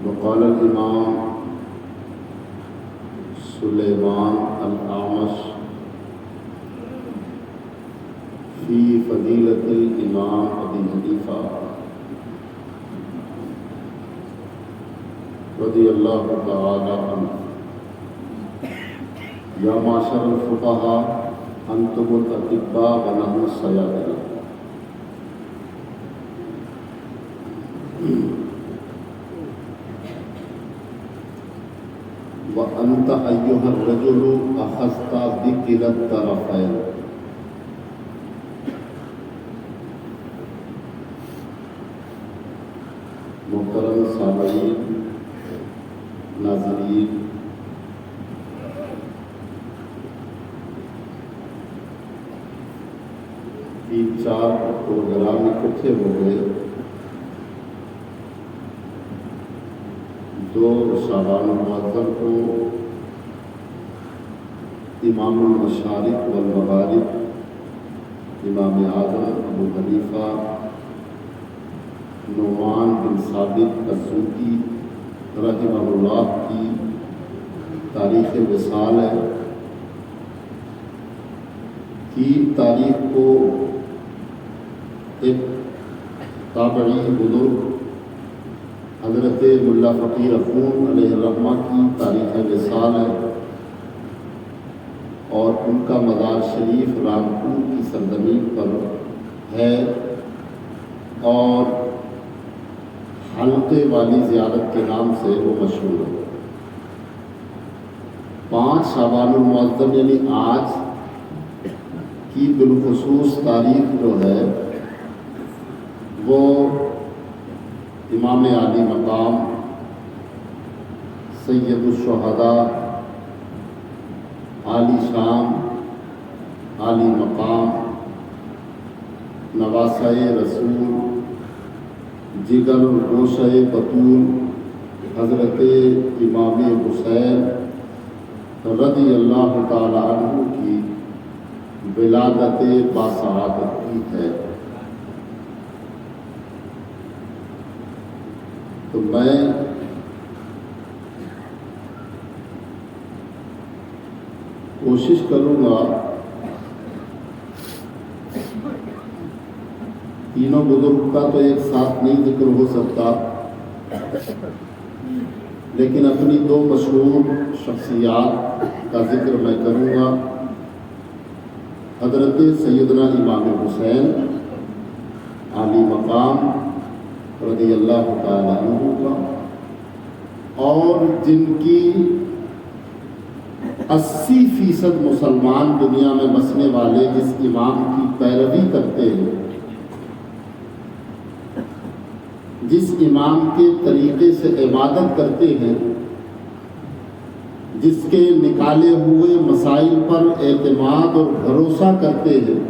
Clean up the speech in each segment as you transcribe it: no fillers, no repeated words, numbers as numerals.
وقال الإمام سليمان الأعمش في فضيلة الإمام أبي حنيفة رضي الله تعالى عنه: يا معشر الفقهاء أنتم الأطباء ونحن الصيادلة. وأنت أيها الرجل أخذت بكلا الطرفين. محترم سامعین، ناظرین، تین چار پروگرام اکٹھے ہو گئے. 2 شعبان المعظم کو امام المشارق والمغارب امام اعظم ابو حنیفہ نعمان بن ثابت الزہری رحمہ اللہ کی تاریخ وصال ہے. 3 تاریخ کو ایک تابعی بزرگ حضرت ملا فقیر اخون علیہ الرحمہ کی تاریخ وصال ہے، اور ان کا مزار شریف رامپور کی سرزمین پر ہے، اور حلقے والی زیارت کے نام سے وہ مشہور ہے. 5 شعبان المعظم یعنی آج کی بالخصوص تاریخ جو ہے وہ امام عالی مقام سید الشہداء عالی شان عالی مقام نواسہ رسول جگر گوشہ بطول حضرت امام حسین رضی اللہ تعالی عنہ کی ولادت باسعادت کی ہے. تو میں کوشش کروں گا تینوں بزرگ کا تو ایک ساتھ نہیں ذکر ہو سکتا، لیکن اپنی 2 مشہور شخصیات کا ذکر میں کروں گا: حضرت سیدنا امام حسین عالی مقام رضی اللہ تعالیٰ عنہ کا، اور جن کی 80% مسلمان دنیا میں بسنے والے جس امام کی پیروی کرتے ہیں، جس امام کے طریقے سے عبادت کرتے ہیں، جس کے نکالے ہوئے مسائل پر اعتماد اور بھروسہ کرتے ہیں،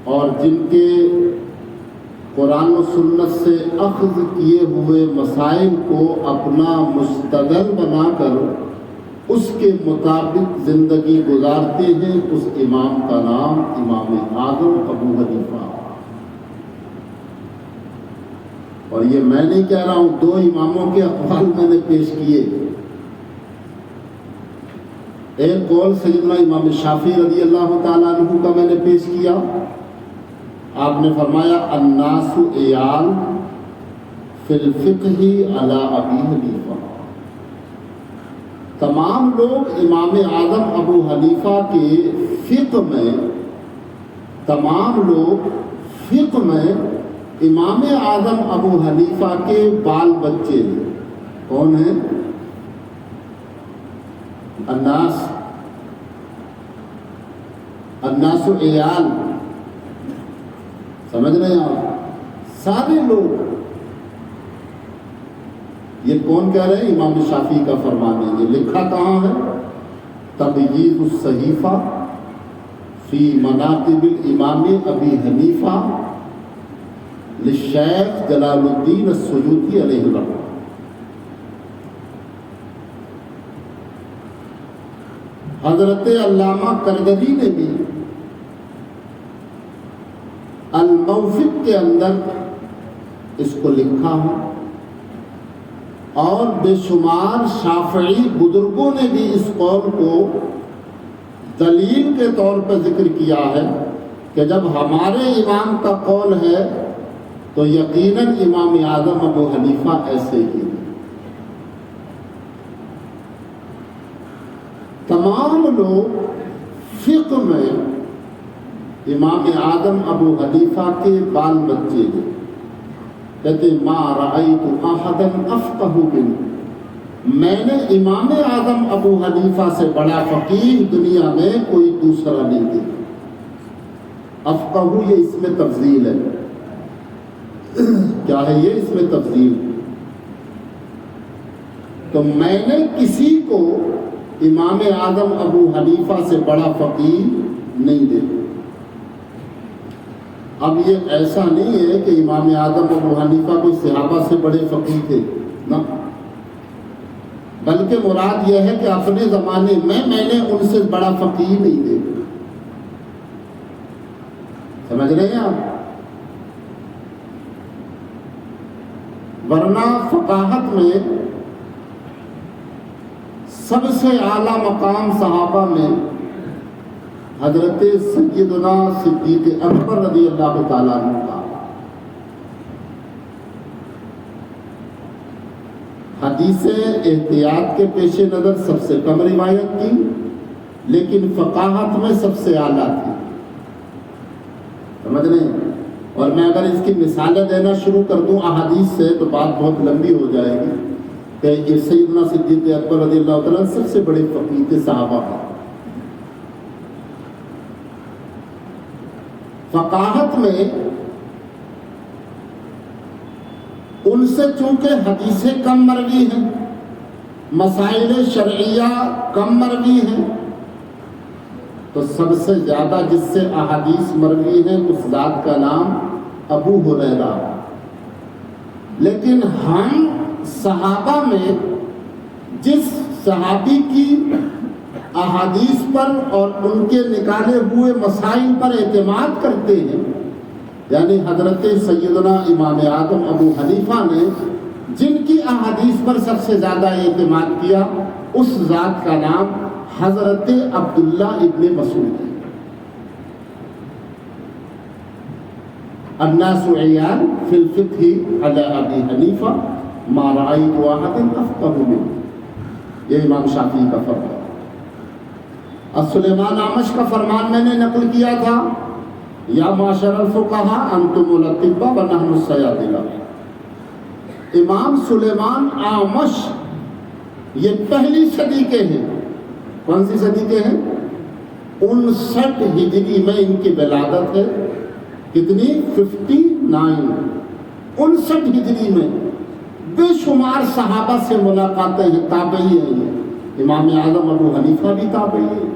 اور جن کے قرآن و سنت سے اخذ کیے ہوئے مسائل کو اپنا مستدل بنا کر اس کے مطابق زندگی گزارتے ہیں، اس امام کا نام امام اعظم ابو حنیفہ. اور یہ میں نہیں کہہ رہا ہوں، 2 اماموں کے اقوال میں نے پیش کیے. ایک قول سیدنا امام شافعی رضی اللہ تعالیٰ عنہ کا میں نے پیش کیا. آپ نے فرمایا: الناس عیال فی الفقہ علی ابی حنیفہ. تمام لوگ امام اعظم ابو حنیفہ کے فقہ میں، تمام لوگ فقہ میں امام اعظم ابو حنیفہ کے بال بچے ہیں. کون ہیں؟ الناس عیال. سمجھ رہے ہیں آپ؟ سارے لوگ. یہ کون کہہ رہے ہیں؟ امام شافعی کا فرمان ہے. یہ لکھا کہاں ہے؟ تبییض الصحیفہ فی مناقب الامام ابی حنیفہ للشیخ جلال الدین السیوطی علیہ الرحمہ. حضرت علامہ کردوی نے بھی الموفق کے اندر اس کو لکھا ہے. اور بے شمار شافعی بزرگوں نے بھی اس قول کو دلیل کے طور پر ذکر کیا ہے کہ جب ہمارے امام کا قول ہے تو یقیناً امام اعظم ابو حنیفہ ایسے ہی ہیں۔ تمام لوگ فقہ میں امام اعظم ابو حنیفہ کے بال بچے ہیں، کہتے ما رأیت احدا افقہ منہ، میں نے امام اعظم ابو حنیفہ سے بڑا فقیہ دنیا میں کوئی دوسرا نہیں دیکھا۔ افقہ یہ اس میں تفضیل ہے، کیا ہے یہ اس میں تفضیل؟ تو میں نے کسی کو امام اعظم ابو حنیفہ سے بڑا فقیہ نہیں دیکھا۔ اب یہ ایسا نہیں ہے کہ امام اعظم ابو حنیفہ کوئی صحابہ سے بڑے فقیہ تھے، نہ، بلکہ مراد یہ ہے کہ اپنے زمانے میں نے ان سے بڑا فقیہ نہیں دیکھا۔ سمجھ رہے ہیں آپ؟ ورنہ فقاہت میں سب سے اعلیٰ مقام صحابہ میں حضرت سیدنا صدیق اکبر رضی اللہ تعالیٰ عنہ کا۔ حدیث احتیاط کے پیش نظر سب سے کم روایت کی، لیکن فقاہت میں سب سے اعلیٰ تھی۔ سمجھ رہے ہیں؟ اور میں اگر اس کی مثالیں دینا شروع کر دوں احادیث سے تو بات بہت لمبی ہو جائے گی کہ یہ سیدنا صدیق اکبر رضی اللہ تعالیٰ سب سے بڑے فقیہ تھے صحابہ ہیں۔ فقاہت میں ان سے چونکہ حدیثیں کم مروی ہیں، مسائل شرعیہ کم مروی ہیں، تو سب سے زیادہ جس سے احادیث مروی ہیں اس ذات کا نام ابو ہریرہ۔ لیکن ہم صحابہ میں جس صحابی کی احادیث پر اور ان کے نکالے ہوئے مسائل پر اعتماد کرتے ہیں، یعنی حضرت سیدنا امام اعظم ابو حنیفہ نے جن کی احادیث پر سب سے زیادہ اعتماد کیا، اس ذات کا نام حضرت عبداللہ ابن مسعود ہے۔ الناس عیان فی الفقہ علی ابی حنیفہ ما رأیت واحد افقہ منہ، یہ امام شافعی کا فرمان۔ سلیمان اعمش کا فرمان میں نے نقل کیا تھا، یا معاشر الفقہاء انتم الاطباء ونحن الصیادلہ۔ امام سلیمان اعمش یہ پہلی صدی کے ہیں۔ کون سی صدی کے ہیں؟ 59 ہجری میں ان کی ولادت ہے۔ کتنی؟ 59۔ 59 ہجری میں بے شمار صحابہ سے ملاقاتیں ہیں، تابعی ہیں یہ۔ امام اعظم ابو حنیفہ بھی تابعی ہے۔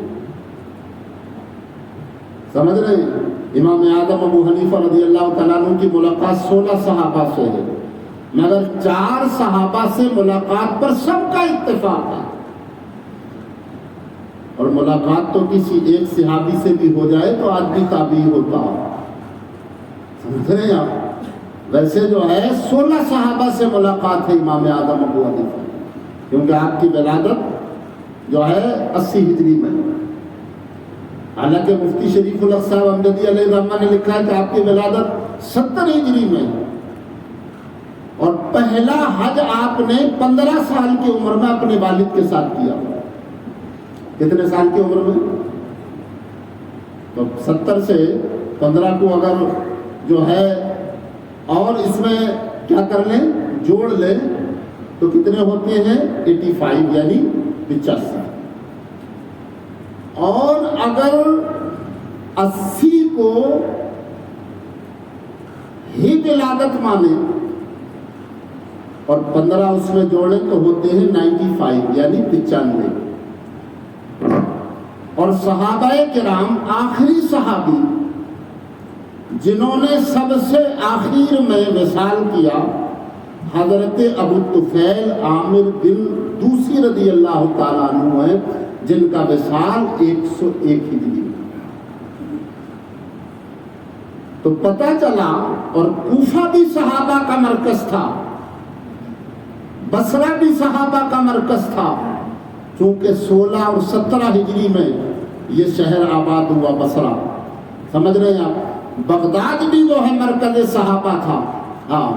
سمجھ رہے ہیں؟ امام اعظم ابو حنیفہ رضی اللہ تعالیٰ عنہ کی ملاقات 16 صحابہ سے ہے، مگر 4 صحابہ سے ملاقات پر سب کا اتفاق ہے۔ اور ملاقات تو کسی ایک صحابی سے بھی ہو جائے تو آدمی تابعی ہوتا ہے۔ سمجھ رہے ہیں آپ؟ ویسے جو ہے 16 صحابہ سے ملاقات ہے امام اعظم ابو حنیفہ، کیونکہ آپ کی ولادت جو ہے 80 ہجری میں۔ حالانکہ مفتی شریف الحق صاحب امجدی علیہ الرحمہ نے لکھا ہے کہ آپ کی ولادت 70 ہجری میں، اور پہلا حج آپ نے 15 سال کی عمر میں اپنے والد کے ساتھ کیا۔ کتنے سال کی عمر میں؟ تو 70 سے 15 کو اگر جو ہے اور اس میں کیا کر لیں، جوڑ لیں تو کتنے ہوتے ہیں؟ 85 یعنی 85۔ اور اگر 80 کو ہی ولادت مانے اور 15 اس میں جوڑیں تو ہوتے ہیں 95 یعنی 95۔ اور صحابہ کرام آخری صحابی جنہوں نے سب سے آخر میں وصال کیا حضرت ابو طفیل عامر بن دوسی رضی اللہ تعالیٰ عنہ ہے، جن کا وصال 101 ہجری میں۔ تو پتہ چلا، اور کوفہ بھی صحابہ کا مرکز تھا، بصرہ بھی صحابہ کا مرکز تھا، چونکہ 16 اور 17 ہجری میں یہ شہر آباد ہوا بصرہ، سمجھ رہے ہیں آپ؟ بغداد بھی جو ہے مرکز صحابہ تھا، ہاں۔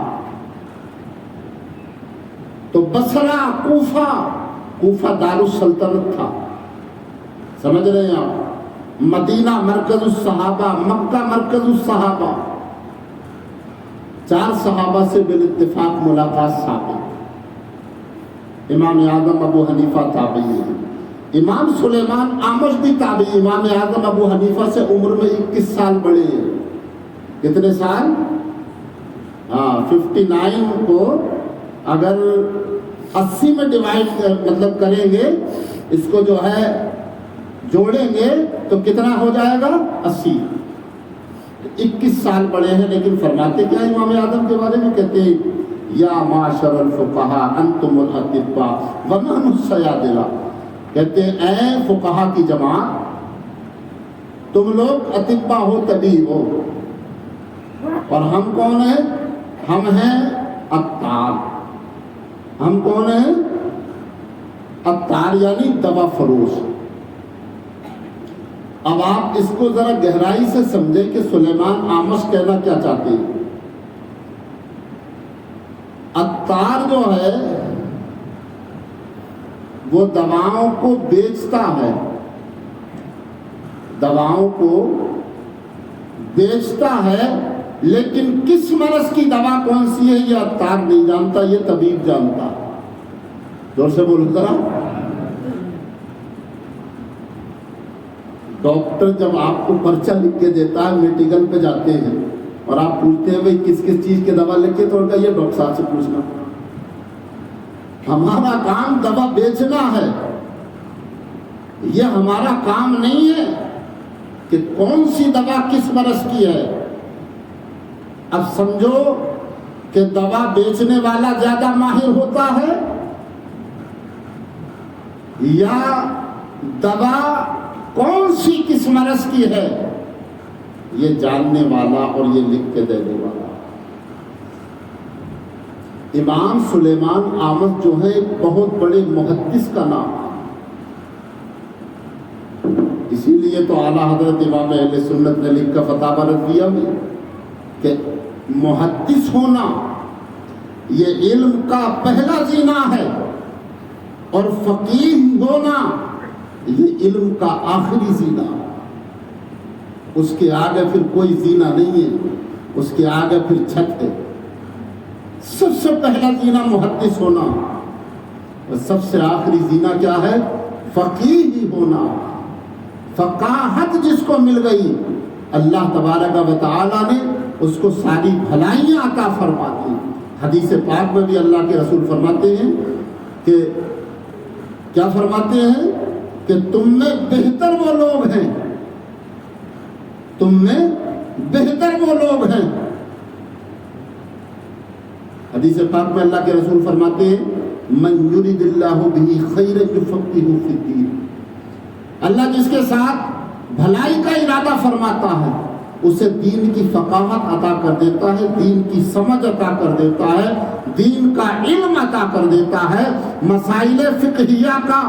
تو بصرہ، کوفہ دارالسلطنت تھا، سمجھ رہے ہیں آپ؟ مدینہ مرکز الصحابہ، مکہ مرکز الصحابہ۔ 4 صحابہ سے بالاتفاق ملاقات ثابت۔ امام اعظم ابو حنیفہ تابعی ہیں، امام سلیمان اعمش بھی تابعی، امام اعظم ابو حنیفہ سے عمر میں 21 سال بڑے ہیں۔ کتنے سال؟ ہاں، 59 کو اگر 80 میں ڈیوائڈ مطلب کریں گے، اس کو جو ہے جوڑیں گے تو کتنا ہو جائے گا؟ 80۔ 21 سال بڑے ہیں، لیکن فرماتے کیا امام اعظم کے بارے میں؟ کہتے ہیں یا معاشر الفقہاء انتم الاطباء ونحن الصیادلہ، کہتے ہیں اے فقہا کی جماعت، تم لوگ اطباء ہو، طبیب ہو، اور ہم کون ہیں؟ ہم ہیں عطار۔ ہم کون ہیں؟ عطار یعنی دوا فروش۔ اب آپ اس کو ذرا گہرائی سے سمجھیں کہ سلیمان اعمش کہنا کیا چاہتے ہیں۔ عطار جو ہے وہ دواؤں کو بیچتا ہے، دواؤں کو بیچتا ہے، لیکن کس مرض کی دوا کون سی ہے یہ عطار نہیں جانتا، یہ طبیب جانتا۔ زور سے بولو ذرا۔ ڈاکٹر جب آپ کو پرچہ لکھ کے دیتا ہے، میڈیکل پہ جاتے ہیں اور آپ پوچھتے ہیں بھائی کس کس چیز کی دوا لکھے، تو ان کا یہ ڈاکٹر صاحب سے پوچھنا۔ ہمارا کام دوا بیچنا ہے، یہ ہمارا کام نہیں ہے کہ کون سی دوا کس مرض کی ہے۔ اب سمجھو کہ دوا بیچنے والا زیادہ ماہر ہوتا ہے یا دوا کون سی کس مرض کی ہے یہ جاننے والا اور یہ لکھ کے دینے والا۔ امام سلیمان اعمش جو ہے ایک بہت بڑے محدث کا نام ہے، اسی لیے تو اعلیٰ حضرت امام اہل سنت نے لکھا فتاوی رضویہ میں کہ محدث ہونا یہ علم کا پہلا زینہ ہے، اور فقیہ ہونا یہ علم کا آخری زینہ۔ اس کے آگے پھر کوئی زینہ نہیں ہے، اس کے آگے پھر چھت ہے۔ سب سے پہلا زینہ محدث ہونا، اور سب سے آخری زینہ کیا ہے؟ فقیہ ہی ہونا۔ فقاہت جس کو مل گئی، اللہ تبارک و تعالی نے اس کو ساری بھلائیاں عطا فرماتی۔ حدیث پاک میں بھی اللہ کے رسول فرماتے ہیں کہ کیا فرماتے ہیں کہ تم میں بہتر وہ لوگ ہیں، تم میں بہتر وہ لوگ ہیں۔ حدیث پاک میں اللہ کے رسول فرماتے ہیں من یرید اللہ بہ خیرا یفقہہ فی الدین، اللہ جس کے ساتھ بھلائی کا ارادہ فرماتا ہے اسے دین کی فقاہت عطا کر دیتا ہے، دین کی سمجھ عطا کر دیتا ہے، دین کا علم عطا کر دیتا ہے، مسائل فقہیہ کا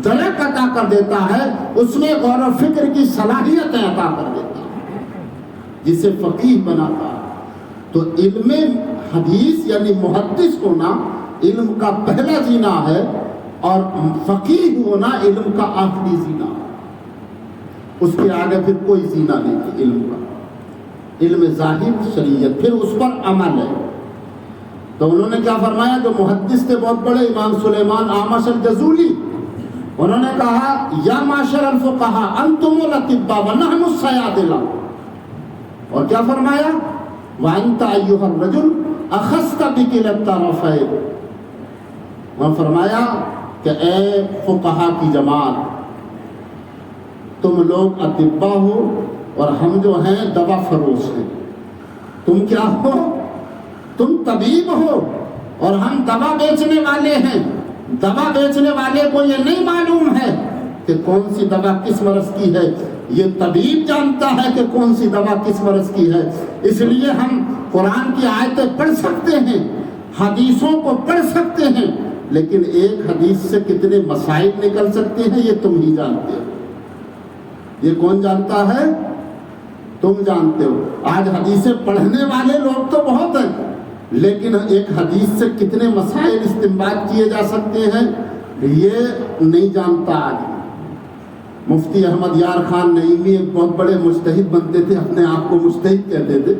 درک عطا کر دیتا ہے، اس میں غور و فکر کی صلاحیتیں عطا کر دیتا ہے، جسے فقیہ بناتا ہے۔ تو علم حدیث یعنی محدث ہونا علم کا پہلا زینہ ہے، اور فقیہ ہونا علم کا آخری زینہ ہے۔ اس کے آگے پھر کوئی زینہ نہیں ہے علم کا۔ علم ظاہر شریعت، پھر اس پر عمل ہے۔ تو انہوں نے کیا فرمایا؟ جو محدث تھے بہت بڑے امام سلیمان اعمش الجزولی، انہوں نے کہا یا معاشر الفقہاء انتم الاطباء ونحن الصیادلہ، اور کیا فرمایا؟ وانت ایھا الرجل اخذت بکلا الطرفین، اور فرمایا کہ اے فقہا کی جماعت، تم لوگ اطباء ہو اور ہم جو ہیں دوا فروش ہیں۔ تم کیا ہو؟ تم طبیب ہو اور ہم دوا بیچنے والے ہیں۔ دوا بیچنے والے کو یہ نہیں معلوم ہے کہ کون سی دوا کس مرض کی ہے، یہ طبیب جانتا ہے کہ کون سی دوا کس مرض کی ہے۔ اس لیے ہم قرآن کی آیتیں پڑھ سکتے ہیں، حدیثوں کو پڑھ سکتے ہیں، لیکن ایک حدیث سے کتنے مسائل نکل سکتے ہیں یہ تم ہی جانتے ہو۔ یہ کون جانتا ہے؟ تم جانتے ہو۔ آج حدیثیں پڑھنے والے لوگ تو بہت ہیں، لیکن ایک حدیث سے کتنے مسائل استنباط کیے جا سکتے ہیں یہ نہیں جانتا آج۔ مفتی احمد یار خان نعیمی ایک بہت بڑے مجتہد بنتے تھے، اپنے آپ کو مجتہد کہتے تھے۔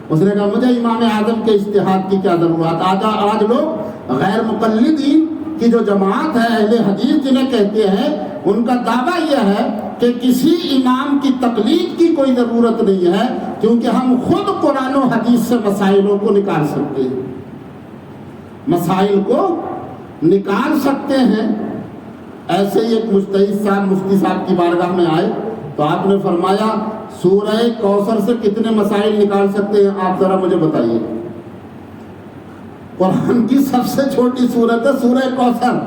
اس نے کہا مجھے امام اعظم کے اجتہاد کی کیا ضرورت، آج لوگ غیر مقلدین کی جو جماعت ہے اہل حدیث جنہیں کہتے ہیں، ان کا دعویٰ یہ ہے کہ کسی امام کی تقلید کی کوئی ضرورت نہیں ہے، کیونکہ ہم خود قرآن و حدیث سے مسائلوں کو نکال سکتے ہیں، مسائل کو نکال سکتے ہیں۔ ایسے ہی ایک مجتہد صاحب مفتی صاحب کی بارگاہ میں آئے تو آپ نے فرمایا سورہ کوثر سے کتنے مسائل نکال سکتے ہیں آپ ذرا مجھے بتائیے۔ قرآن کی سب سے چھوٹی سورت ہے سورہ کوثر۔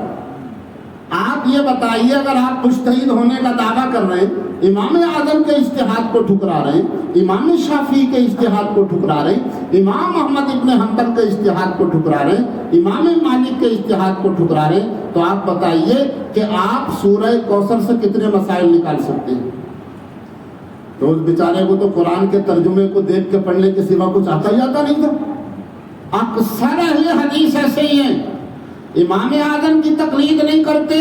آپ یہ بتائیے، اگر آپ مجتہد ہونے کا دعویٰ کر رہے ہیں، امام اعظم کے اجتہاد کو ٹھکرا رہے ہیں، امام شافعی کے اجتہاد کو ٹھکرا رہے ہیں، امام احمد ابن حنبل کے اجتہاد کو ٹھکرا رہے ہیں، امام مالک کے اجتہاد کو ٹھکرا رہے ہیں، تو آپ بتائیے کہ آپ سورہ کوثر سے کتنے مسائل نکال سکتے ہیں؟ تو اس بیچارے کو تو قرآن کے ترجمے کو دیکھ کے پڑھنے کے سوا کچھ آتا ہی آتا نہیں تھا۔ اکثر اہل حدیث ایسے ہی ہیں، امام اعظم کی تقلید نہیں کرتے،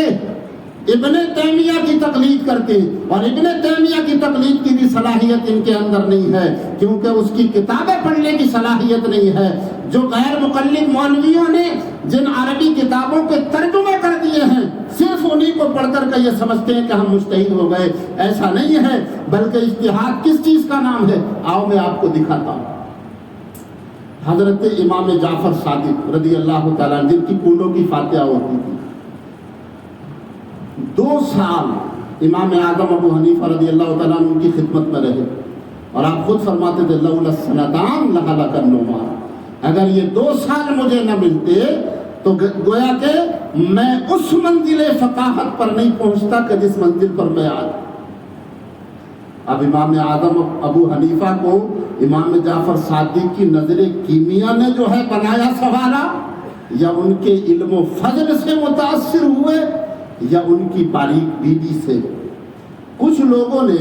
ابن تیمیہ کی تقلید کرتے ہیں، اور ابن تیمیہ کی تقلید کی بھی صلاحیت ان کے اندر نہیں ہے، کیونکہ اس کی کتابیں پڑھنے کی صلاحیت نہیں ہے۔ جو غیر مقلد مولویوں نے جن عربی کتابوں کے ترجمے کر دیے ہیں، صرف انہی کو پڑھ کر کے یہ سمجھتے ہیں کہ ہم مجتہد ہو گئے۔ ایسا نہیں ہے، بلکہ اجتہاد کس چیز کا نام ہے؟ آؤ میں آپ کو دکھاتا ہوں۔ حضرت امام جعفر صادق رضی اللہ تعالیٰ عنہ، جن کی کنڈوں کی فاتحہ ہوتی تھی، 2 سال امام اعظم ابو حنیفہ رضی اللہ تعالیٰ عنہ کی خدمت میں رہے، اور آپ خود فرماتے تھے لولا السنتان لہلک النعمان، اگر یہ 2 سال مجھے نہ ملتے تو گویا کہ میں اس منزل فقاہت پر نہیں پہنچتا کہ جس منزل پر میں آج۔ اب امام اعظم ابو حنیفہ کو امام جعفر صادق کی نظر کیمیا نے جو ہے بنایا سنوارا، یا ان کے علم و فضل سے متاثر ہوئے، یا ان کی باریک بینی سے؟ کچھ لوگوں نے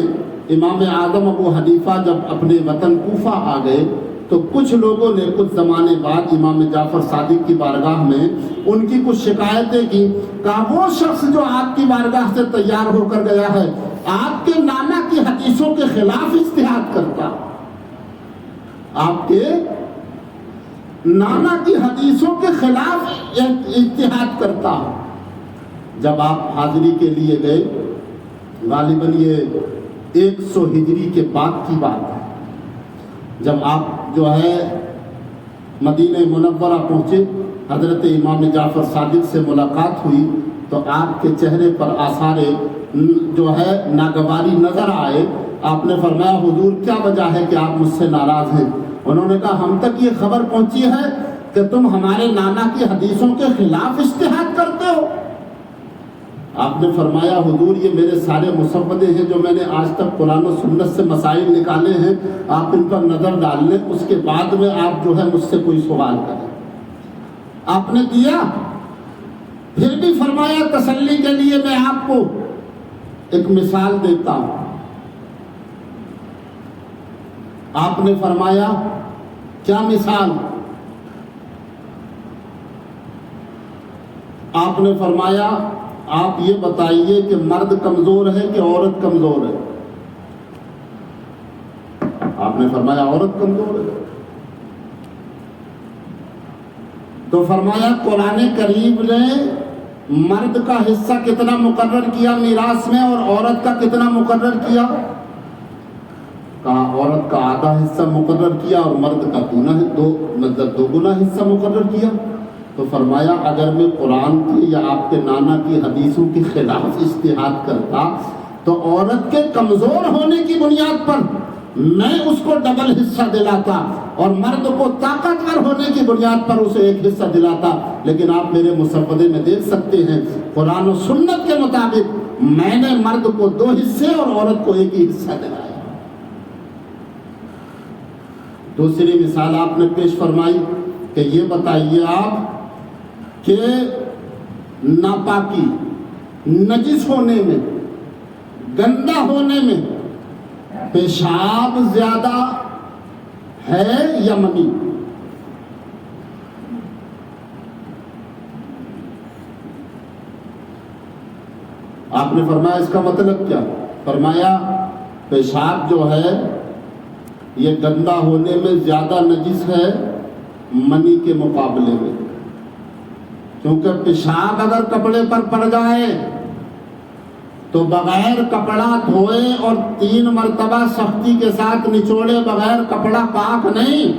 امام اعظم ابو حنیفہ جب اپنے وطن کوفہ آ گئے تو کچھ لوگوں نے کچھ زمانے بعد امام جعفر صادق کی بارگاہ میں ان کی کچھ شکایتیں کی، کہا وہ شخص جو آپ کی بارگاہ سے تیار ہو کر گیا ہے آپ کے نانا کی حدیثوں کے خلاف اجتہاد کرتا، آپ کے نانا کی حدیثوں کے خلاف اجتہاد کرتا۔ جب آپ حاضری کے لیے گئے، غالباً یہ 100 ہجری کے بعد کی بات ہے، جب آپ جو ہے مدینہ منورہ پہنچے، حضرت امام جعفر صادق سے ملاقات ہوئی تو آپ کے چہرے پر آثار جو ہے ناگواری نظر آئے۔ آپ نے فرمایا حضور کیا وجہ ہے کہ آپ مجھ سے ناراض ہیں؟ انہوں نے کہا ہم تک یہ خبر پہنچی ہے کہ تم ہمارے نانا کی حدیثوں کے خلاف اجتہاد کرتے ہو۔ آپ نے فرمایا حضور یہ میرے سارے مسودے ہیں جو میں نے آج تک قرآن و سنت سے مسائل نکالے ہیں، آپ ان پر نظر ڈال لیں، اس کے بعد میں آپ جو ہے مجھ سے کوئی سوال کریں۔ آپ نے دیا، پھر بھی فرمایا تسلی کے لیے میں آپ کو ایک مثال دیتا ہوں۔ آپ نے فرمایا کیا مثال؟ آپ نے فرمایا آپ یہ بتائیے کہ مرد کمزور ہے کہ عورت کمزور ہے؟ آپ نے فرمایا عورت کمزور ہے۔ تو فرمایا قرآن کریم نے مرد کا حصہ کتنا مقرر کیا میراث میں اور عورت کا کتنا مقرر کیا؟ کہا عورت کا آدھا حصہ مقرر کیا اور مرد کا دو گنا حصہ مقرر کیا۔ تو فرمایا اگر میں قرآن کی یا آپ کے نانا کی حدیثوں کے خلاف اجتہاد کرتا تو عورت کے کمزور ہونے کی بنیاد پر میں اس کو ڈبل حصہ دلاتا اور مرد کو طاقتور ہونے کی بنیاد پر اسے ایک حصہ دلاتا، لیکن آپ میرے مسودے میں دیکھ سکتے ہیں قرآن و سنت کے مطابق میں نے مرد کو 2 حصے اور عورت کو 1 ہی حصہ دلایا۔ دوسری مثال آپ نے پیش فرمائی کہ یہ بتائیے آپ کہ ناپاکی، نجس ہونے میں، گندا ہونے میں پیشاب زیادہ ہے یا منی؟ آپ نے فرمایا اس کا مطلب کیا؟ فرمایا پیشاب جو ہے یہ گندا ہونے میں زیادہ نجس ہے منی کے مقابلے میں، کیونکہ پیشاب اگر کپڑے پر پڑ جائے تو بغیر کپڑا دھوئے اور 3 مرتبہ سختی کے ساتھ نچوڑے بغیر کپڑا پاک نہیں،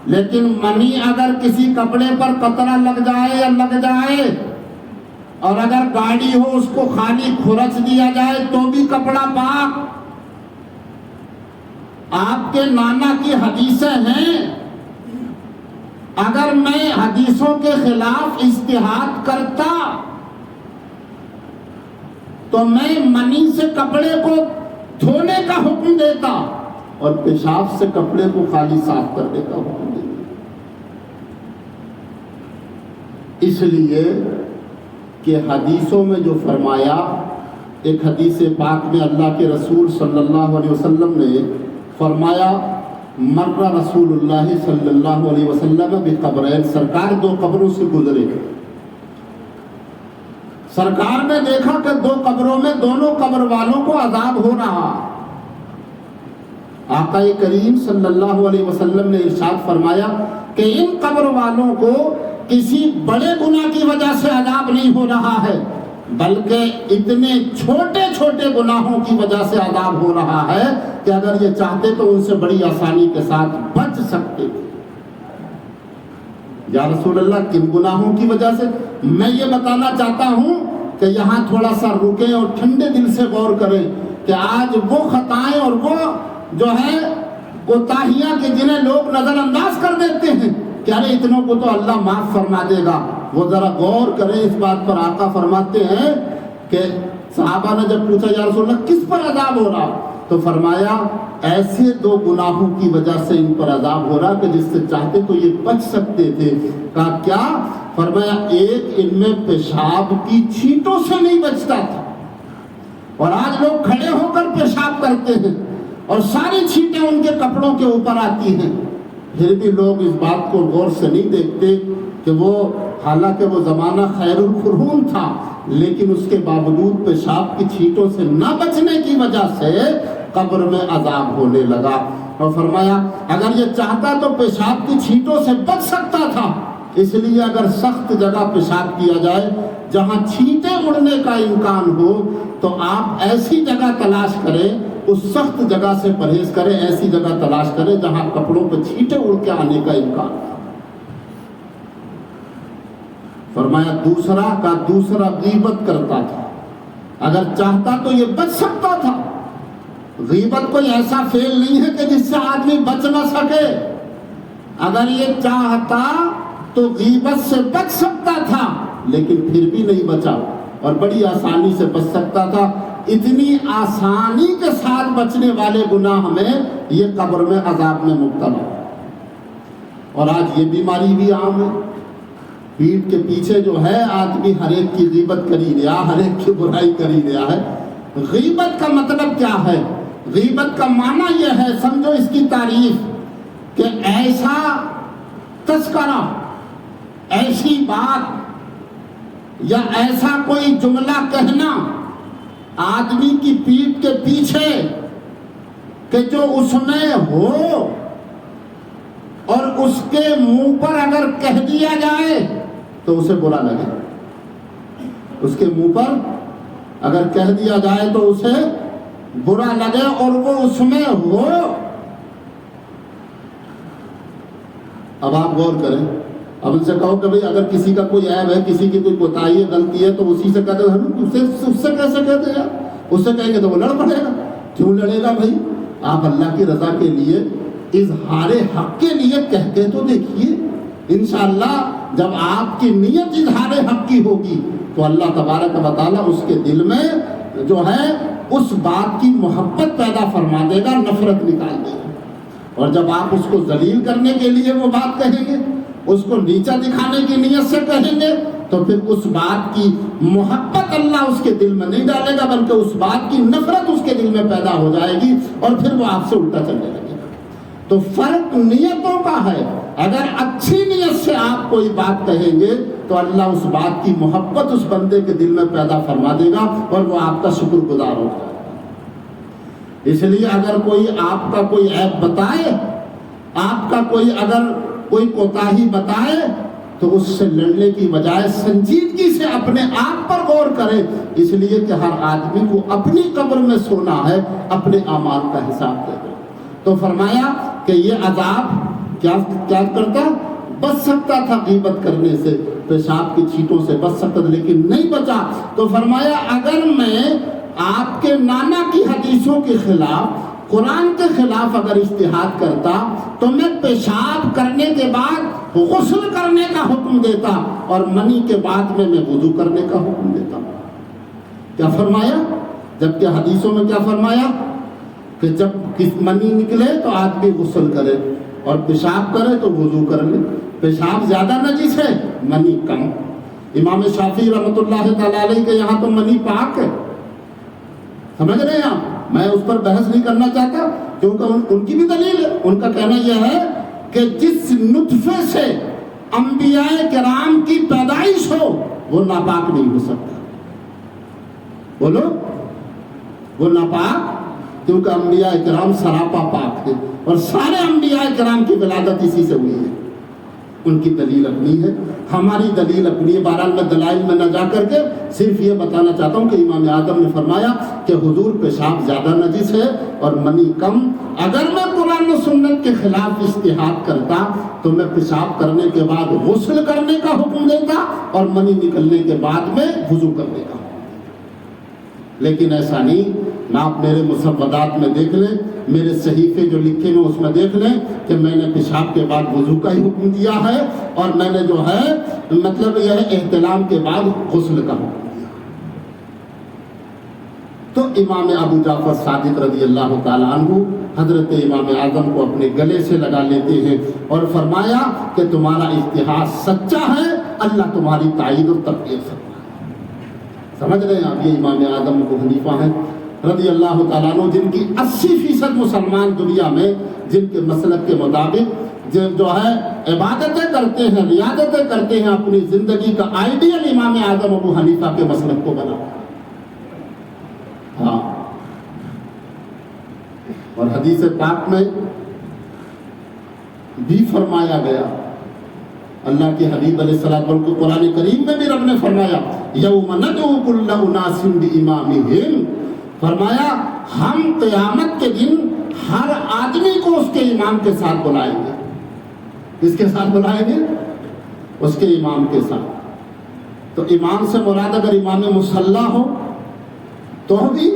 لیکن منی اگر کسی کپڑے پر قطرہ لگ جائے یا لگ جائے اور اگر گاڑی ہو اس کو خالی کھرچ دیا جائے تو بھی کپڑا پاک۔ آپ کے نانا کی حدیثیں ہیں، اگر میں حدیثوں کے خلاف اجتہاد کرتا تو میں منی سے کپڑے کو دھونے کا حکم دیتا اور پیشاب سے کپڑے کو خالی صاف کرنے کا حکم دیتا۔ اس لیے کہ حدیثوں میں جو فرمایا، ایک حدیث پاک میں اللہ کے رسول صلی اللہ علیہ وسلم نے فرمایا مر رسول اللہ صلی اللہ علیہ وسلم بقبرین، سرکار 2 قبروں سے گزرے، سرکار نے دیکھا کہ 2 قبروں میں دونوں قبر والوں کو عذاب ہو رہا۔ آقا کریم صلی اللہ علیہ وسلم نے ارشاد فرمایا کہ ان قبر والوں کو کسی بڑے گناہ کی وجہ سے عذاب نہیں ہو رہا ہے، بلکہ اتنے چھوٹے چھوٹے گناہوں کی وجہ سے عذاب ہو رہا ہے کہ اگر یہ چاہتے تو ان سے بڑی آسانی کے ساتھ بچ سکتے تھے۔ یا رسول اللہ کن گناہوں کی وجہ سے؟ میں یہ بتانا چاہتا ہوں کہ یہاں تھوڑا سا رکیں اور ٹھنڈے دل سے غور کریں کہ آج وہ خطائیں اور وہ جو ہے کوتاہیاں کہ جنہیں لوگ نظر انداز کر دیتے ہیں کہ ارے اتنوں کو تو اللہ معاف فرما دے گا، وہ ذرا غور کریں اس بات پر۔ آقا فرماتے ہیں کہ صحابہ نے جب پوچھا یا رسول اللہ کس پر عذاب ہو رہا، تو فرمایا ایسے 2 گناہوں کی وجہ سے ان پر عذاب ہو رہا کہ جس سے چاہتے تو یہ بچ سکتے تھے۔ کہا کیا؟ فرمایا ایک ان میں پیشاب کی چھینٹوں سے نہیں بچتا تھا، اور آج لوگ کھڑے ہو کر پیشاب کرتے ہیں اور ساری چھینٹیں ان کے کپڑوں کے اوپر آتی ہیں، پھر بھی لوگ اس بات کو غور سے نہیں دیکھتے کہ وہ حالانکہ وہ زمانہ خیر القرون تھا، لیکن اس کے باوجود پیشاب کی چھینٹوں سے نہ بچنے کی وجہ سے قبر میں عذاب ہونے لگا۔ اور فرمایا اگر یہ چاہتا تو پیشاب کی چھینٹوں سے بچ سکتا تھا، اس لیے اگر سخت جگہ پیشاب کیا جائے جہاں چھینٹیں اڑنے کا امکان ہو تو آپ ایسی جگہ تلاش کریں، اس سخت جگہ سے پرہیز کریں، ایسی جگہ تلاش کریں جہاں کپڑوں پہ چھینٹیں اڑ کے آنے کا امکان ہو۔ فرمایا دوسرا غیبت کرتا تھا، اگر چاہتا تو یہ بچ سکتا تھا۔ غیبت کوئی ایسا فعل نہیں ہے کہ جس سے آدمی بچ نہ سکے، اگر یہ چاہتا تو غیبت سے بچ سکتا تھا، لیکن پھر بھی نہیں بچا اور بڑی آسانی سے بچ سکتا تھا۔ اتنی آسانی کے ساتھ بچنے والے گناہ میں یہ قبر میں عذاب میں مبتلا۔ اور آج یہ بیماری بھی عام ہے، پیٹھ کے پیچھے جو ہے آدمی ہر ایک کی غیبت کر ہی رہا، ہر ایک کی برائی کر ہی رہا ہے۔ غیبت کا مطلب کیا ہے؟ غیبت کا معنی یہ ہے، سمجھو اس کی تعریف، کہ ایسا تذکرہ، ایسی بات یا ایسا کوئی جملہ کہنا آدمی کی پیٹھ کے پیچھے کہ جو اس میں ہو اور اس کے منہ پر اگر کہہ دیا جائے تو اسے برا لگے، اس کے منہ پر اگر کہہ دیا جائے تو اسے برا لگے اور وہ اس میں ہو۔ اب آپ غور کریں، اب ان سے کہو کہ بھئی اگر کسی کا کوئی عیب ہے، کسی کی کوئی کوتاہی ہے، غلطی ہے، تو اسی سے کہتے ہیں اس سے کیسے کہتے ہیں؟ اس سے کہیں گے تو وہ لڑ پڑے گا۔ کیوں لڑے گا بھائی؟ آپ اللہ کی رضا کے لیے، اظہار حق کے لیے کہہ کے تو دیکھیے، انشاءاللہ جب آپ کی نیت اظہار حق کی ہوگی تو اللہ تبارک و تعالیٰ اس کے دل میں جو ہے اس بات کی محبت پیدا فرما دے گا، نفرت نکال دے گا۔ اور جب آپ اس کو ذلیل کرنے کے لیے وہ بات کہیں گے، اس کو نیچا دکھانے کی نیت سے کہیں گے، تو پھر اس بات کی محبت اللہ اس کے دل میں نہیں ڈالے گا، بلکہ اس بات کی نفرت اس کے دل میں پیدا ہو جائے گی اور پھر وہ آپ سے الٹا چلنے لگے گا۔ تو فرق نیتوں کا ہے۔ اگر اچھی نیت سے آپ کوئی بات کہیں گے تو اللہ اس بات کی محبت اس بندے کے دل میں پیدا فرما دے گا اور وہ آپ کا شکر گزار ہو جائے گا۔ اس لیے اگر کوئی آپ کا کوئی عیب بتائے، آپ کا کوئی اگر کوئی کوتاہی بتائے، تو اس سے لڑنے کی بجائے سنجیدگی سے اپنے آپ پر غور کرے، اس لیے کہ ہر آدمی کو اپنی قبر میں سونا ہے، اپنے اعمال کا حساب دے دو۔ تو فرمایا کہ یہ عذاب کیا کرتا؟ بچ سکتا تھا غیبت کرنے سے، پیشاب کی چھینٹوں سے بچ سکتا تھا، لیکن نہیں بچا۔ تو فرمایا اگر میں آپ کے نانا کی حدیثوں کے خلاف، قرآن کے خلاف اگر اجتہاد کرتا تو میں پیشاب کرنے کے بعد غسل کرنے کا حکم دیتا اور منی کے بعد میں وضو کرنے کا حکم دیتا۔ کیا فرمایا؟ جبکہ حدیثوں میں کیا فرمایا کہ جب منی نکلے تو آدمی غسل کرے اور پیشاب کرے تو وضو کر لے۔ پیشاب زیادہ نجس ہے، منی کم۔ امام شافعی رحمۃ اللہ تعالی علیہ کے یہاں تو منی پاک ہے، سمجھ رہے ہیں آپ؟ میں اس پر بحث نہیں کرنا چاہتا کیونکہ ان کی بھی دلیل ہے۔ ان کا کہنا یہ ہے کہ جس نطفے سے انبیاء کرام کی پیدائش ہو وہ ناپاک نہیں ہو سکتا۔ بولو، وہ ناپاک، کیونکہ انبیاء کرام سراپا پاک ہیں اور سارے انبیاء کرام کی ولادت اسی سے ہوئی ہے۔ ان کی دلیل اپنی ہے، ہماری دلیل اپنی ہے۔ بہرحال میں دلائل میں نہ جا کر کے صرف یہ بتانا چاہتا ہوں کہ امام اعظم نے فرمایا کہ حضور پیشاب زیادہ نجس ہے اور منی کم۔ اگر میں قرآن و سنت کے خلاف اجتہاد کرتا تو میں پیشاب کرنے کے بعد غسل کرنے کا حکم دیتا اور منی نکلنے کے بعد میں وضو کرنے کا حکم دیتا، لیکن ایسا نہیں۔ نہ آپ میرے مسودات میں دیکھ لیں، میرے صحیفے جو لکھے میں اس میں دیکھ لیں کہ میں نے پیشاب کے بعد وضو کا ہی حکم دیا ہے اور میں نے جو ہے مطلب یہ ہے احتلام کے بعد غسل کا حکم دیا۔ تو امام ابو جعفر صادق رضی اللہ تعالیٰ عنہ حضرت امام اعظم کو اپنے گلے سے لگا لیتے ہیں اور فرمایا کہ تمہارا اجتہاد سچا ہے، اللہ تمہاری تائید اور تقویت فرمائے۔ سمجھ رہے ہیں آپ؟ یہ امام اعظم ابو حنیفہ ہیں رضی اللہ تعالیٰ عنہ، جن کی 80% مسلمان دنیا میں جن کے مسلک کے مطابق جو ہے عبادتیں کرتے ہیں، ریاضتیں کرتے ہیں، اپنی زندگی کا آئیڈیل امام اعظم ابو حنیفہ کے مسلک کو بنا۔ ہاں، اور حدیث پاک میں بھی فرمایا گیا، اللہ کے حبیب علیہ السلام کو قرآن کریم میں بھی رب نے فرمایا یوم ندعو کل اناس بامامہم، فرمایا ہم قیامت کے دن ہر آدمی کو اس کے امام کے ساتھ بلائیں گے۔ کس کے ساتھ بلائیں گے؟ اس کے امام کے ساتھ۔ تو امام سے مراد اگر امام مصلی ہو تو بھی،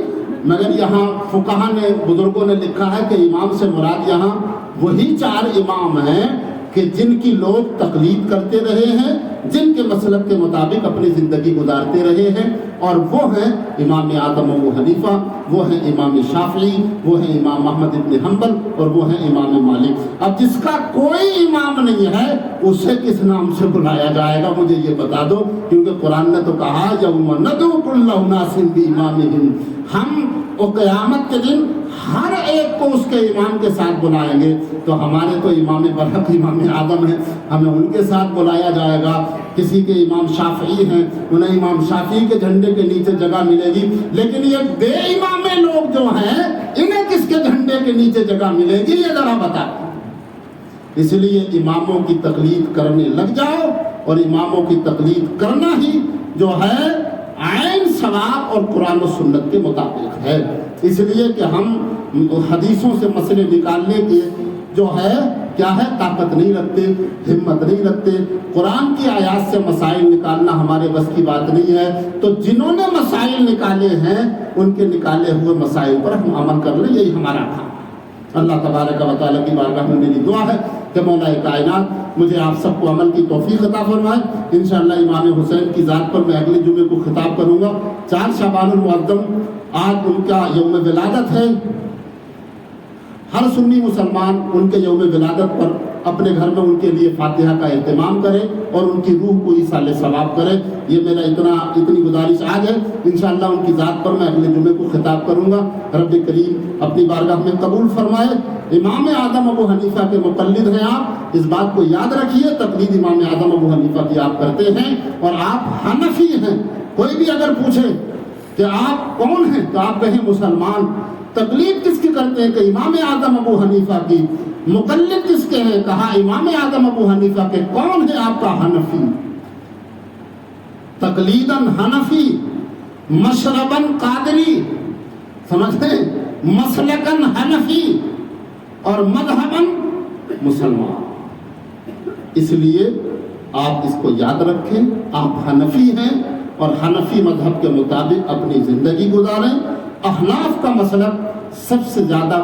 مگر یہاں فقہا نے، بزرگوں نے لکھا ہے کہ امام سے مراد یہاں وہی 4 امام ہیں کہ جن کی لوگ تقلید کرتے رہے ہیں، جن کے مسلک کے مطابق اپنی زندگی گزارتے رہے ہیں، اور وہ ہیں امام اعظم ابو حنیفہ، وہ ہیں امام شافعی، وہ ہیں امام احمد بن حنبل، اور وہ ہیں امام مالک۔ اب جس کا کوئی امام نہیں ہے اسے کس نام سے بلایا جائے گا مجھے یہ بتا دو، کیونکہ قرآن نے تو کہا یوم ندعو کل اناس بامامہم، ہم قیامت کے دن ہر ایک کو اس کے امام کے ساتھ بلائیں گے۔ تو ہمارے تو امام برحق امام اعظم ہیں، ہمیں ان کے ساتھ بلایا جائے گا۔ کسی کے امام شافعی ہیں، انہیں امام شافعی کے جھنڈے کے نیچے جگہ ملے گی، لیکن یہ بے امام لوگ جو ہیں انہیں کس کے جھنڈے کے نیچے جگہ ملے گی یہ ذرا بتا۔ اس لیے اماموں کی تقلید کرنے لگ جاؤ، اور اماموں کی تقلید کرنا ہی جو ہے عین ثواب اور قرآن و سنت کے مطابق ہے۔ اس لیے کہ ہم حدیثوں سے مسئلے نکالنے کے جو ہے کیا ہے طاقت نہیں رکھتے، ہمت نہیں رکھتے۔ قرآن کی آیات سے مسائل نکالنا ہمارے بس کی بات نہیں ہے، تو جنہوں نے مسائل نکالے ہیں ان کے نکالے ہوئے مسائل پر ہم عمل کر لیں، یہی ہمارا کام۔ اللہ تبارک و تعالیٰ کی بارگاہ میں میری دعا ہے کہ مولا کائنات مجھے آپ سب کو عمل کی توفیق عطا فرمائے۔ انشاءاللہ امام حسین کی ذات پر میں اگلے جمعے کو خطاب کروں گا۔ 4 شعبان المعظم آج ان کا یوم ولادت ہے، ہر سنی مسلمان ان کے یوم ولادت پر اپنے گھر میں ان کے لیے فاتحہ کا اہتمام کرے اور ان کی روح کو ایصال ثواب کرے. یہ میرا اتنی گزارش آج ہے. انشاءاللہ ان کی ذات پر میں اگلے جمعے کو خطاب کروں گا. رب کریم اپنی بارگاہ میں قبول فرمائے. امام اعظم ابو حنیفہ کے مقلد ہیں آپ، اس بات کو یاد رکھیے. تقلید امام اعظم ابو حنیفہ کی آپ کرتے ہیں اور آپ حنفی ہیں. کوئی بھی اگر پوچھے کہ آپ کون ہیں تو آپ کہیں مسلمان. تقلید کس کی کرتے ہیں؟ کہ امام اعظم ابو حنیفہ کی. مقلد کس کے ہیں؟ کہا امام اعظم ابو حنیفہ کے. کون ہے آپ کا؟ حنفی. تقلیداً حنفی، مشرباً قادری، سمجھتے ہیں؟ مسلکاً حنفی اور مذہباً مسلمان. اس لیے آپ اس کو یاد رکھیں، آپ حنفی ہیں اور حنفی مذہب کے مطابق اپنی زندگی گزاریں. احناف کا مسلک سب سے زیادہ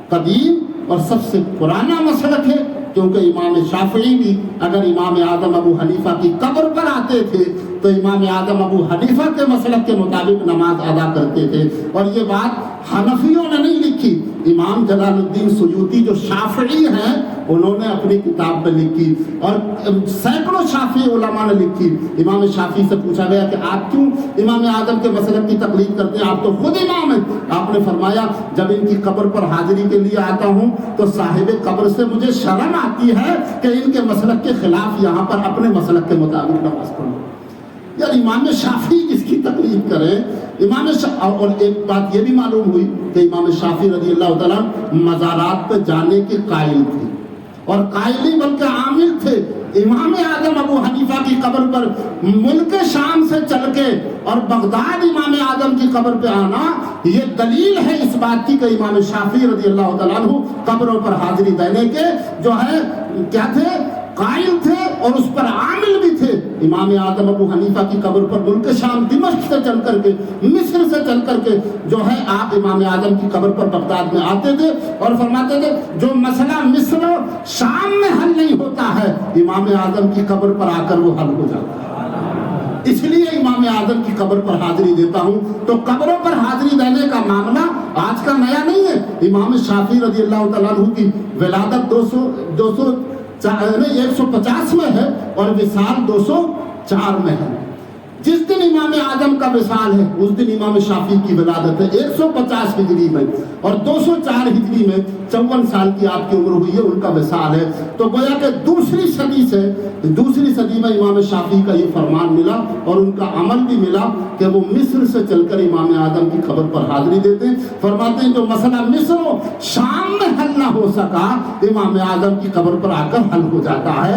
قدیم اور سب سے پرانا مسلک ہے، کیونکہ امام شافعی بھی اگر امام اعظم ابو حنیفہ کی قبر پر آتے تھے تو امام اعظم ابو حنیفہ کے مسلک کے مطابق نماز ادا کرتے تھے. اور یہ بات حنفیوں نے نہیں لکھی، امام جلال الدین سیوطی جو شافعی ہیں انہوں نے اپنی کتاب میں لکھی، اور سینکڑوں شافعی علماء نے لکھی. امام شافعی سے پوچھا گیا کہ آپ کیوں امام اعظم کے مسلک کی تقلید کرتے ہیں؟ آپ تو خود امام ہیں. آپ نے فرمایا جب ان کی قبر پر حاضری کے لیے آتا ہوں تو صاحب قبر سے مجھے شرم آتی ہے کہ ان کے مسلک کے خلاف یہاں پر اپنے مسلک کے مطابق نماز پڑھوں. یار امام شافعی کس کی تقلید کرے؟ اور ایک بات یہ بھی معلوم ہوئی کہ امام شافعی رضی اللہ تعالیٰ مزارات پہ جانے کے قائل تھے، اور قائل نہیں بلکہ عامل تھے. امام اعظم ابو حنیفہ کی قبر پر ملک شام سے چل کے اور بغداد امام اعظم کی قبر پہ آنا یہ دلیل ہے اس بات کی کہ امام شافعی رضی اللہ تعالیٰ عنہ قبروں پر حاضری دینے کے جو ہے کیا تھے؟ قائل تھے اور اس پر عامل بھی تھے. امام اعظم ابو حنیفہ کی قبر پر ملک شام دمشق سے چل کر کے مصر سے چل کر کے جو ہے آپ امام اعظم کی قبر پر بغداد میں آتے تھے اور فرماتے تھے جو مسئلہ مصر و شام میں حل نہیں ہوتا ہے امام اعظم کی قبر پر آ کر وہ حل ہو جاتا ہے. اس لیے امام اعظم کی قبر پر حاضری دیتا ہوں. تو قبروں پر حاضری دینے کا معاملہ آج کا نیا نہیں ہے. امام شافعی رضی اللہ تعالیٰ عنہ کی ولادت 150 میں ہے اور وصال 204 میں ہے. جس دن امام اعظم کا وصال ہے اس دن امام شافعی کی ولادت ہے 150 ہجری میں، اور 204 ہجری میں 54 سال کی آپ کی عمر ہوئی ہے، ان کا وصال ہے. تو گویا کہ دوسری صدی میں امام شافعی کا یہ فرمان ملا اور ان کا عمل بھی ملا کہ وہ مصر سے چل کر امام اعظم کی قبر پر حاضری دیتے ہیں. فرماتے ہیں جو مسئلہ مصر و شام میں حل نہ ہو سکا امام اعظم کی قبر پر آ کر حل ہو جاتا ہے.